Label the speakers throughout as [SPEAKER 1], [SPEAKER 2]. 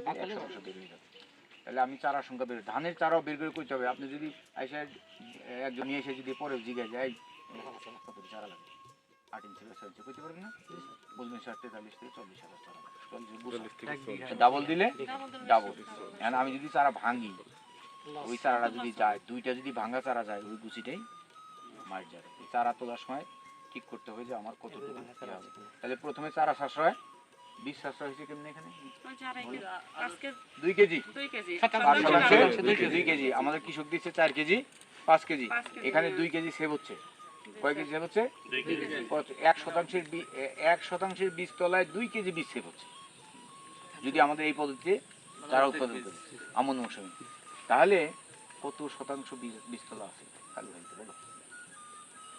[SPEAKER 1] 100 বের হয়ে যাবে। তাহলে আমি চারা সংখ্যা বের, ধানের চারাও বের করে করতে হবে। আপনি যদি এসে একজন নিয়ে এসে যদি পরে জিজ্ঞাসা যায় কত চারা লাগে 8 ইঞ্চি 6 ইঞ্চি করতে পারবেন না, বলবেন 43 থেকে 40,000 চারা লাগে, ডাবল দিলে ডাবল। এখন আমি যদি চারা ভাঙি, ওই চারাটা যদি যায়, দুইটা যদি ভাঙা চারা যায়, ওই গুছিটাই মার যাবে। এই চারা তোলার সময় ঠিক করতে হবে যে আমার কতটুকু হবে। তাহলে প্রথমে চারা সাশ্রয়, বীজ সাশ্রয় হয়েছে কেমন এখানে 2 কেজি 2 কেজি, আমাদের কৃষক দিচ্ছে 4 কেজি 5 কেজি, এখানে 2 কেজি সেভ হচ্ছে। কয় কেজি সেভ হচ্ছে? 1% বীজ তলায় 2 কেজি বীজ সেভ হচ্ছে যদি আমাদের এই পদ্ধতিতে চারা উৎপাদন করি আমন মৌসুমে। তাহলে কত শতাংশ বীজতলা আছে খালি হইতে বলো?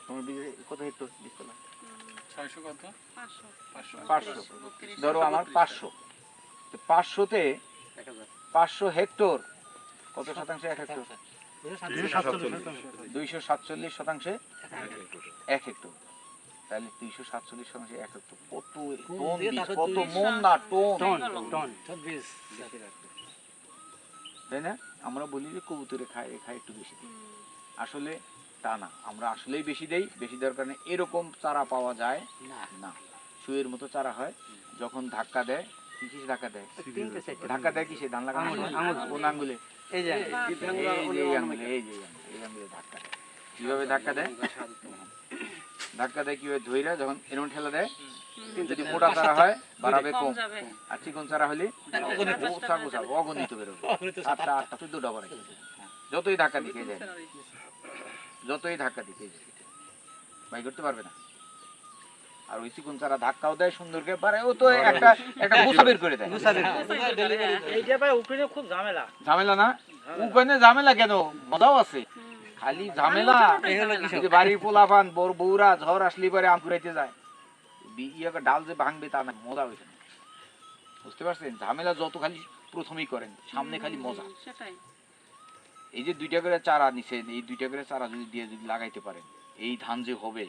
[SPEAKER 1] তোমার কত হেক্টর বীজতলা?
[SPEAKER 2] 600 কত?
[SPEAKER 1] 500। ধরো আমার 500, 500তে 500 হেক্টর কত শতাংশে 1 হেক্টর? 247 শতাংশে 1 হেক্টর। তাহলে 247 শতাংশে 1 হেক্টর কত টন বীজ, কত মন না টন, তাই না? আমরা বলি যে কবুতরে খায় একটু বেশি দিই, আসলে তা না। আমরা আসলেই বেশি দেই, বেশি দেওয়ার কারণে এরকম চারা পাওয়া যায় না। সুয়ের মতো চারা হয়, যখন ধাক্কা দেয়, কিসে ধাক্কা দেয়? ধাক্কা দেয় কিসে? ধান লাগানো কোন আঙ্গুলে? এই যে আঙ্গুলে, এই আঙ্গুলে ধাক্কা দেয়। কিভাবে ধাক্কা দেয়? ধাক্কা দেয় কিভাবে? ধইরা যখন এরকম ঠেলা দেয়, যদি মোটা চারা হয় বাড়াবে কম, আর চিকন চারা হলে অগণিত বেরোবে, 7টা 8টা 14টা বাড়ে। যতই ধাক্কা দিকে যায়, যতই ধাক্কা দিকে যায়, বাই করতে পারবে না। আর ওই চিকন চারা ধাক্কাও দেয় সুন্দর করে পারে, ও তো একটা গুছা বের করে দেয়।
[SPEAKER 3] এইটা ভাই উপরে খুব ঝামেলা।
[SPEAKER 1] ঝামেলা না? উপরে ঝামেলা কেন? মজাও আছে। খালি ঝামেলা যে বাড়ির পোলাপান বউরা ঝড় আসলে পরে আম কুড়াইতে যায়, ইয়াকে ডাল যে ভাঙবে তা না, মজা হয়েছে না। বুঝতে পারছেন? ঝামেলা যত খালি প্রথমেই করেন, সামনে খালি মজা। এই যে 2টা করে চারা নিছেন, এই 2টা করে চারা যদি দিয়ে যদি লাগাইতে পারেন, এই ধান যে হবে